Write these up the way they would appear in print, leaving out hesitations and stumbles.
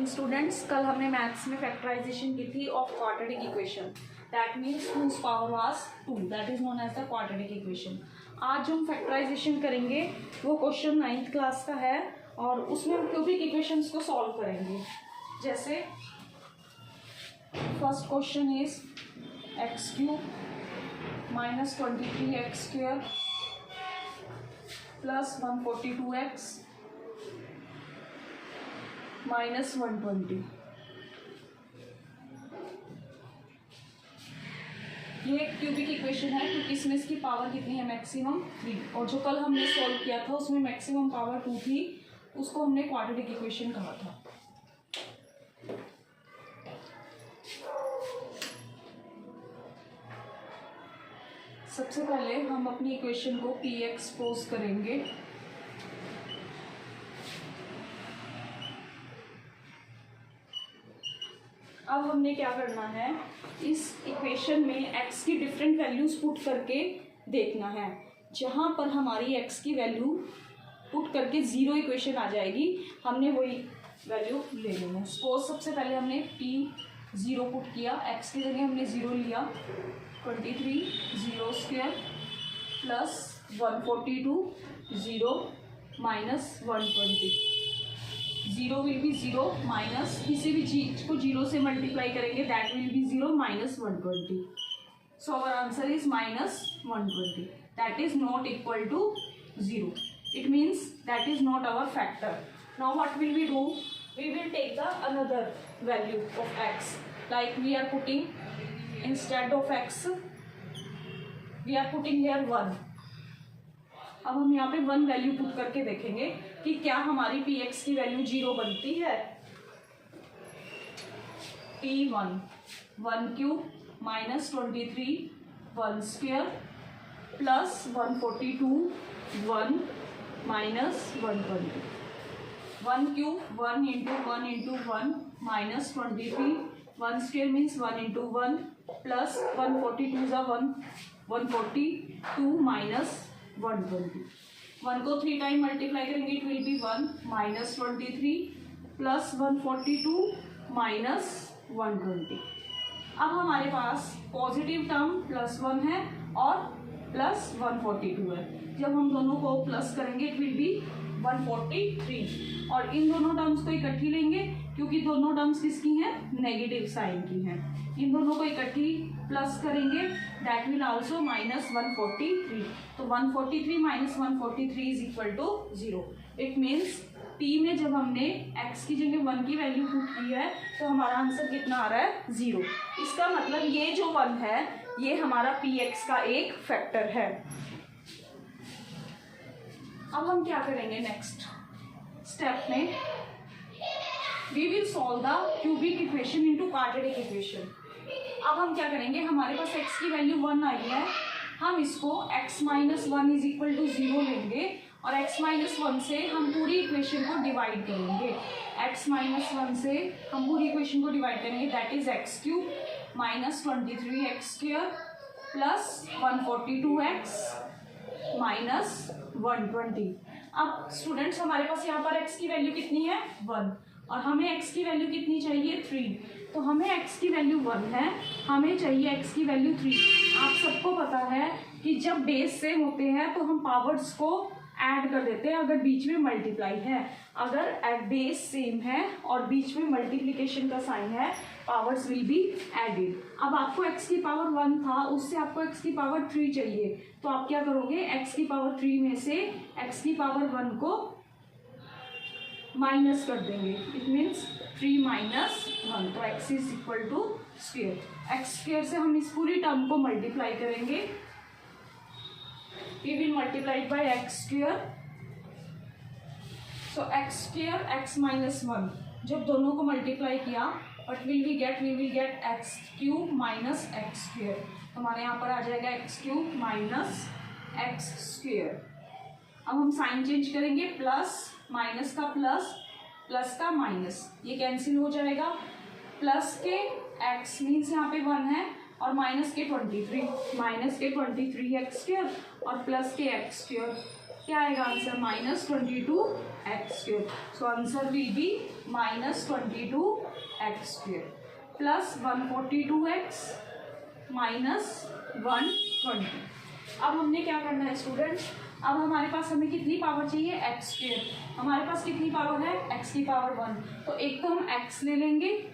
Students, कल हमने maths में फैक्टराइजेशन की थी of quadratic equation, that means whose power was 2, that is known as the quadratic equation. आज जो हम फैक्टराइजेशन करेंगे वो क्वेश्चन 9th क्लास का है और उसमें हम क्यूबिक इक्वेशंस को सॉल्व करेंगे। जैसे first question is x cube minus 23x² plus 142x minus 120। ये एक क्यूबिक इक्वेशन है क्योंकि इसमें इसकी पावर कितनी है, मैक्सिमम 3, और जो कल हमने सॉल्व किया था उसमें मैक्सिमम पावर 2 थी, उसको हमने क्वाड्रेटिक इक्वेशन कहा था। सबसे पहले हम अपनी इक्वेशन को पी एक्सपोज करेंगे। अब हमने क्या करना है, इस इक्वेशन में x की डिफरेंट वैल्यूज पुट करके देखना है। जहाँ पर हमारी x की वैल्यू पुट करके 0 इक्वेशन आ जाएगी, हमने वही वैल्यू ले लेना है। सपोज सबसे पहले हमने p 0 पुट किया, x की जगह हमने 0 लिया, 23 0² plus 142 0 minus 120। 0 will be 0 minus किसी भी चीज को 0 से मल्टीप्लाई करेंगे, that will be 0 minus 120। So our answer is minus 120, that is not equal to 0. It means that is not our factor. Now what will we do, we will take the another value of x, like we are putting instead of x we are putting here 1. अब हम यहाँ पे 1 value put करके देखेंगे कि क्या हमारी px की वैल्यू 0 बनती है। p1 1 cube minus 23 1² plus 142 1 minus 120। 1 cube 1 into 1 into 1 minus 23, 1² means 1 into 1 plus 142 ज़ा 1 142 माइनस 120। 1 को 3 टाइम मल्टीप्लाई करेंगे, it will B 1 minus 23 plus 142 minus 120। अब हमारे पास पॉजिटिव टर्म +1 है और प्लस 142 है। जब हम दोनों को प्लस करेंगे इट विल बी 143, और इन दोनों टर्म्स को इकट्ठी लेंगे क्योंकि दोनों टर्म्स किसकी हैं, नेगेटिव साइन की हैं। इन दोनों को इकट्ठी प्लस करेंगे, दैट विल आल्सो माइनस 143। तो 143 minus 143 is equal to 0. It means p में जब हमने x की जगह 1 की वैल्यू पुट की है तो हमारा आंसर कितना आ रहा है, 0. इसका मतलब ये जो 1 है ये हमारा px का एक फैक्टर है। अब हम क्या करेंगे, नेक्स्ट स्टेप में we will solve the cubic equation into quadratic equation. अब हम क्या करेंगे, हमारे पास x की वैल्यू 1 आई है, हम इसको x minus 1 is equal to 0 लेंगे और x माइनस 1 से हम पूरी इक्वेशन को डिवाइड करेंगे। x माइनस 1 से हम पूरी इक्वेशन को डिवाइड करेंगे, that is x cube minus 23x² plus 142x minus 120। अब स्टूडेंट्स हमारे पास यहाँ पर x की वैल्यू कितनी है, 1, और हमें x की वैल्यू कितनी चाहिए, 3। तो हमें x की वैल्यू 1 है, हमें चाहिए x की वैल्यू 3। आप सबको पता है कि जब बेस सेम होते हैं तो हम पावर्स को ऐड कर देते हैं अगर बीच में मल्टीप्लाई है। अगर बेस सेम है और बीच में मल्टीप्लिकेशन का साइन है, पावर्स विल बी एडेड। अब आपको x की पावर 1 था, उससे आपको x की पावर 3 चाहिए, तो आप क्या करोगे, x की पावर 3 में से x की पावर 1 को माइनस कर देंगे, इट मीन्स 3 माइनस 1, तो x is equal to square. X square से हम इस पूरी टर्म को मल्टीप्लाई करेंगे, we will multiply it by x², so x² x minus 1, जब दोनों को मल्टीप्लाई किया what will we get, we will get x³ minus x², हमारे यहाँ पर आ जाएगा x³ माइनस x²। अब हम साइन चेंज करेंगे, प्लस माइनस का प्लस, प्लस का माइनस, ये कैंसिल हो जाएगा। प्लस के x मीन्स यहाँ पे 1 है और माइनस के 23, माइनस के 23x² और प्लस के x²। क्या आएगा answer, -22x²। So answer will be -22x² plus 142x -120। अब हमने क्या करना है स्टूडेंट्स, अब हमारे पास हमें कितनी पावर चाहिए, x²। हमारे पास कितनी पावर है, x की पावर 1। तो एक तो हम x ले लेंगे,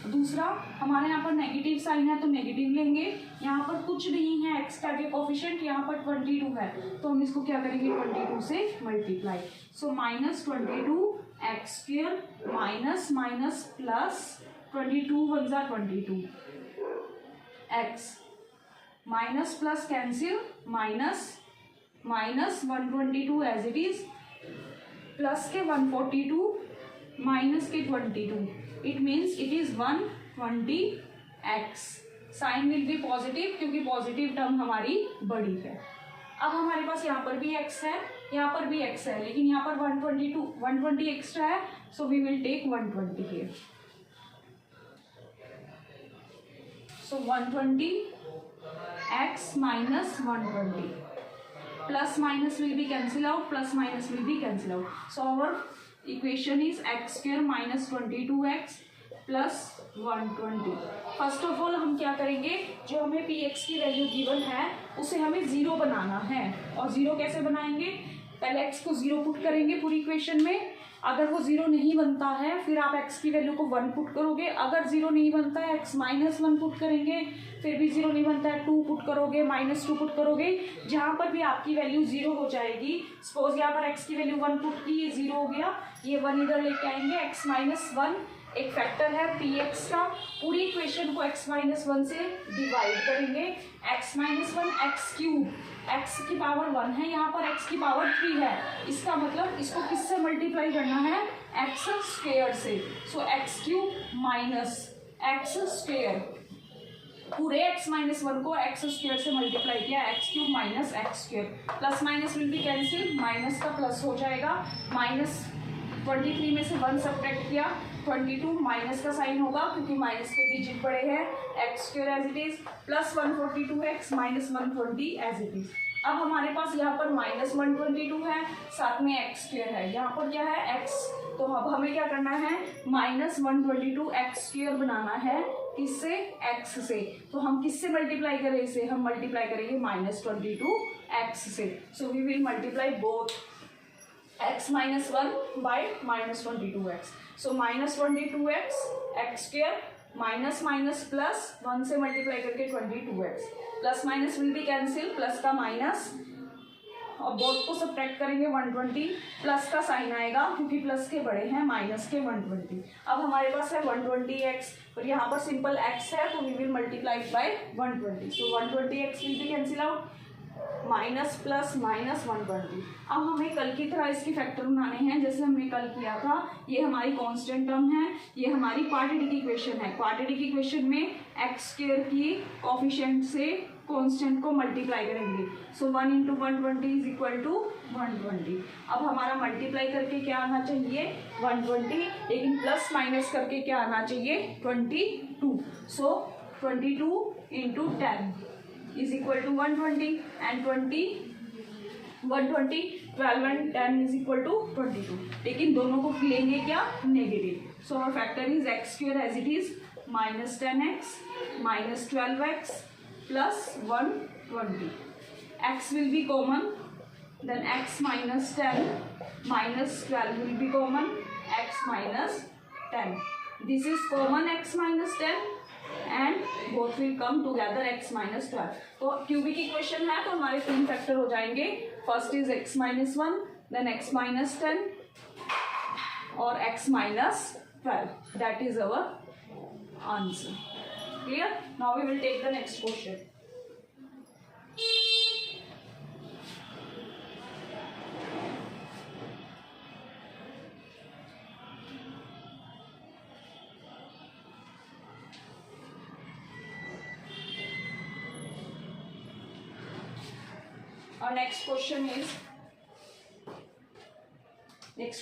दूसरा हमारे यहाँ पर नेगेटिव साइन है तो नेगेटिव लेंगे। यहाँ पर कुछ नहीं है x का के कोफिशिएंट, यहाँ पर 22 है तो हम इसको क्या करेंगे 22 से multiply. So -22x² minus minus plus 22 1 जा 22 x minus plus cancel minus 122 as it is plus के 142 माइनस के 22 it means it is 120x। Sign will be positive क्योंकि पॉजिटिव टर्म हमारी बड़ी है। अब हमारे पास यहाँ पर भी x है, यहाँ पर भी x है, लेकिन यहाँ पर 120 एक्स्ट्रा है, so we will take 120 here. So 120x minus 120 plus minus will be cancel out, plus minus will be cancel out. So our equation is x² minus 22x plus 120। First of all हम क्या करेंगे, जो हमें px की value given है उसे हमें 0 बनाना है। और 0 कैसे बनाएंगे, पहले x को 0 पुट करेंगे पूरी इक्वेशन में। अगर वो 0 नहीं बनता है फिर आप x की वैल्यू को 1 पुट करोगे। अगर 0 नहीं बनता है x -1 पुट करेंगे, फिर भी 0 नहीं बनता है 2 पुट करोगे, -2 पुट करोगे। जहाँ पर भी आपकी वैल्यू 0 हो जाएगी, सपोज यहाँ पर x की वैल्यू 1 पुट की, ये 0 हो गया, ये 1 इधर लेके आएंगे। x -1 एक फैक्टर है px का, पूरी इक्वेशन को x -1 से डिवाइड करेंगे। x -1 x³ x की पावर 1 है, यहाँ पर x की पावर 3 है, इसका मतलब इसको किससे मल्टीप्लाई करना है, x² से। सो x³ माइनस x², पूरे x -1 को x² से मल्टीप्लाई किया, x³ minus x², plus minus will be cancel, minus का प्लस हो जाएगा, -23 में से 1 सब्ट्रैक्ट किया 22, माइनस का साइन होगा क्योंकि माइनस के डिजिट बड़े हैं, x² as it is plus 142x minus 120 as it is. अब हमारे पास यहाँ पर -122 है, साथ में x² है, यहाँ पर क्या है x, तो अब हमें क्या करना है -122x² बनाना है, किससे, x से। तो हम किससे मल्टीप्लाई करें इसे, हम मल्टीप्लाई करेंगे -22x से। So we will multiply both x -1 by -22x। So -22x x² minus minus plus 1 से मल्टीप्लाई करके 22x, plus minus will be cancel, plus का माइनस और बोथ को सब्ट्रैक्ट करेंगे 120, प्लस का साइन आएगा क्योंकि प्लस के बड़े हैं, माइनस के 120। अब हमारे पास है 120x और यहाँ पर सिंपल x है तो we will multiply by 120। So 120x will be cancel out, minus plus minus 120। अब हमें कल की तरह इसके फैक्टर बनाने हैं जैसे हमने कल किया था। ये हमारी कांस्टेंट टर्म है, ये हमारी क्वाड्रेटिक इक्वेशन है। क्वाड्रेटिक इक्वेशन में x² की कोफिशिएंट से कांस्टेंट को मल्टीप्लाई करेंगे। सो 1 × 120 इज इक्वल टू 120। अब हमारा मल्टीप्लाई करके क्या आना चाहिए 120, लेकिन प्लस माइनस करके क्या आना चाहिए 22। सो 22 × 10 is equal to 120 and 120 12 and 10 is equal to 22। लेकिन दोनों को लेंगे क्या negative. So our factor is x² as it is -10x -12x plus 120। x will be common, then x minus 10 minus 12 will be common, x minus 10। This is common x minus 10 and both will come together x minus 12। तो cubic equation है तो हमारे 3 factor हो जाएंगे। First is x minus 1, then x minus 10 और x minus 12। That is our answer। Clear? Now we will take the next question। और next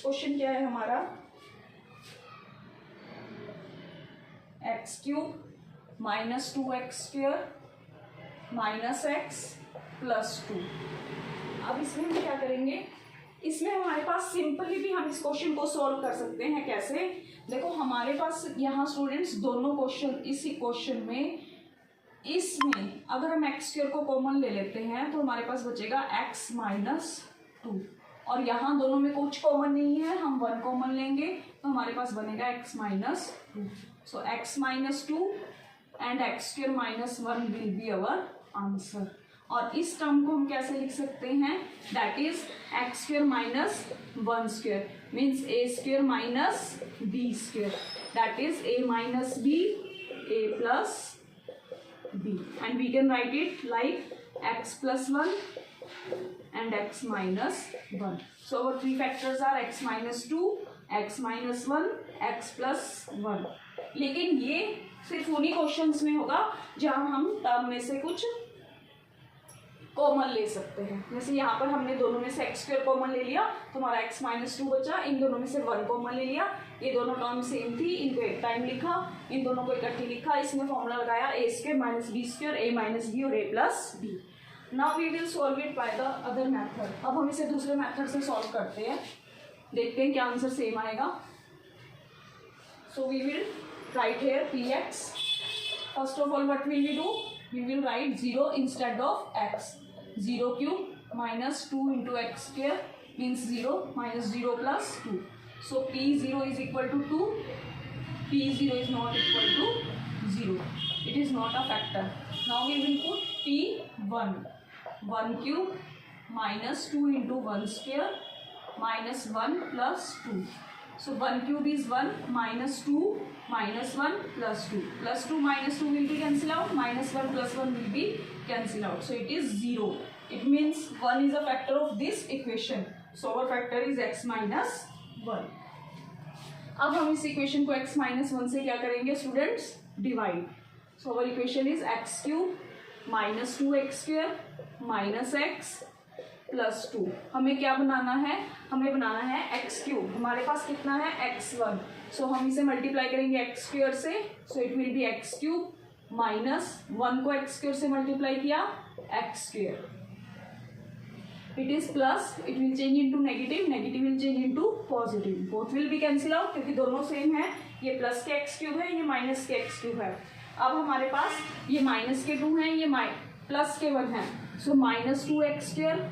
question क्या है हमारा, x³ -2x² -x + 2। अब इसमें हम क्या करेंगे, इसमें हमारे पास सिंपली भी हम इस क्वेश्चन को सॉल्व कर सकते हैं। कैसे, देखो हमारे पास यहाँ स्टूडेंट्स दोनों क्वेश्चन, इसी क्वेश्चन में इसमें अगर हम एक्स स्क्वायर को कॉमन ले लेते हैं तो हमारे पास बचेगा एक्स माइनस 2, और यहाँ दोनों में कुछ कॉमन नहीं है, हम 1 कॉमन लेंगे तो हमारे पास बनेगा x minus 2। So x minus 2 and x square minus 1 will be our answer. और इस टर्म को हम कैसे लिख सकते हैं, that is x square minus 1 square means a square minus b square, that is a minus b a plus b, and we can write it like x plus 1 and x minus 1. So our three factors are x minus 2, x minus 1, x plus 1. लेकिन ये सिर्फ उन्हीं questions में होगा जहां हम term में से कुछ कॉमन ले सकते हैं। जैसे यहाँ पर हमने दोनों में से एक्स स्क्वायर कॉमन ले लिया तो हमारा एक्स माइनस 2 बचा, इन दोनों में से 1 कॉमन ले लिया, ये दोनों टर्म सेम थी, इनको एक टाइम लिखा, इन दोनों को इकट्ठे लिखा, इसमें फॉर्मूला लगाया a square minus b square, a minus b और a plus b. Now we will solve it by the other method. अब हम इसे दूसरे मेथड से सॉल्व करते हैं, देखते हैं क्या आंसर सेम आएगा। So we will write here p x. First of all what will we do, we will write 0 instead of x. 0 cube minus 2 into x square means 0 minus 0 plus 2. So P0 is equal to 2. P0 is not equal to 0. It is not a factor. Now we will put P1. 1 cube minus 2 into 1 square minus 1 plus 2. So 1 cube is 1 minus 2 minus 1 plus 2. Plus 2 minus 2 will be cancelled out. Minus 1 plus 1 will be cancelled out. So it is 0. It means 1 is a factor of this equation. So our factor is x minus 1. अब हम इस equation को x minus 1 से क्या करेंगे students, divide. So our equation is x cube minus 2x square minus x plus 2। हमें क्या बनाना है, हमें बनाना है x cube। हमारे पास कितना है x1, सो हम इसे मल्टीप्लाई करेंगे x स्क्वायर से, so it will B x cube minus 1 को x स्क्वायर से मल्टीप्लाई किया x square, it is plus, it will change into negative, negative will change into positive, both will be cancel out क्योंकि दोनों same है, ये plus के x cube है, ये माइनस के x क्यूब है। अब हमारे पास ये माइनस के 2 हैं, ये प्लस के 1 है, so minus 2x square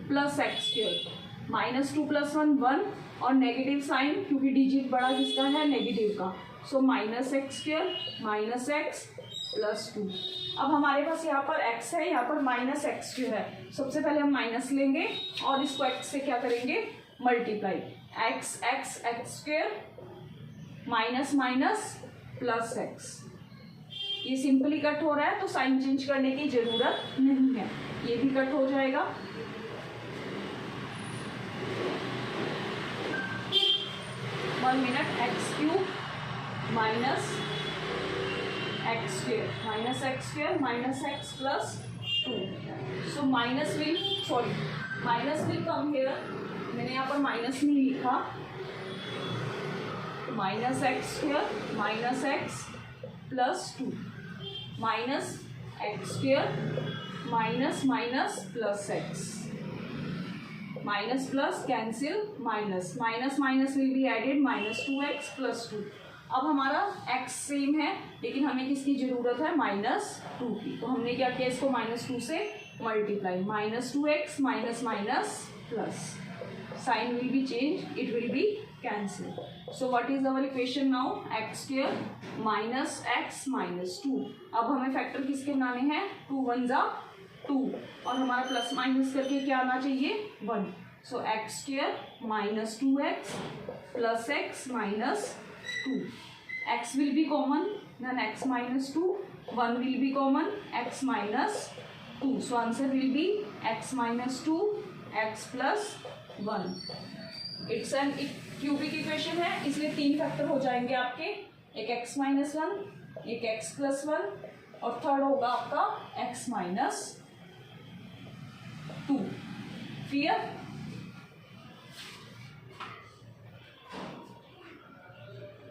plus x square, minus 2 plus 1 1 और नेगेटिव साइन क्योंकि डिजिट बड़ा किसका है, नेगेटिव का, so minus x square minus x plus 2। अब हमारे पास यहाँ पर x है, यहाँ पर माइनस एक्स क्यू है, सबसे पहले हम माइनस लेंगे और इसको x से क्या करेंगे, multiply, x x x square minus minus plus x. ये सिंपली कट हो रहा है तो साइन चेंज करने की जरूरत नहीं है, ये भी कट हो जाएगा। One minute, x cube minus x square minus x plus 2। So minus will, sorry minus will come here, मैंने यहाँ पर माइनस नहीं लिखा, minus x square minus x plus 2 minus x square minus minus plus x, minus plus cancel, minus minus minus will be added, minus 2x plus 2। अब हमारा x same है लेकिन हमें किसकी जरूरत है, माइनस 2 की, तो हमने क्या किया, इसको माइनस 2 से multiply, minus 2x minus minus plus, sign will be change, it will be cancel. So what is our equation now, x square minus x minus 2। अब हमें फैक्टर किसके बनाने हैं, 2 1 जा 2 और हमारा प्लस माइनस करके क्या आना चाहिए, 1। So x square minus 2x plus x minus 2, x will be common, then x minus 2, 1 will be common, x minus 2, so answer will be x minus 2, x plus 1। It's an cubic equation है, इसलिए 3 factor हो जाएंगे आपके, एक x minus 1, एक x plus 1 और third होगा आपका x minus 2। Clear?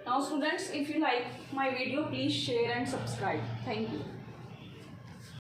Now students, if you like my video, please share and subscribe. Thank you.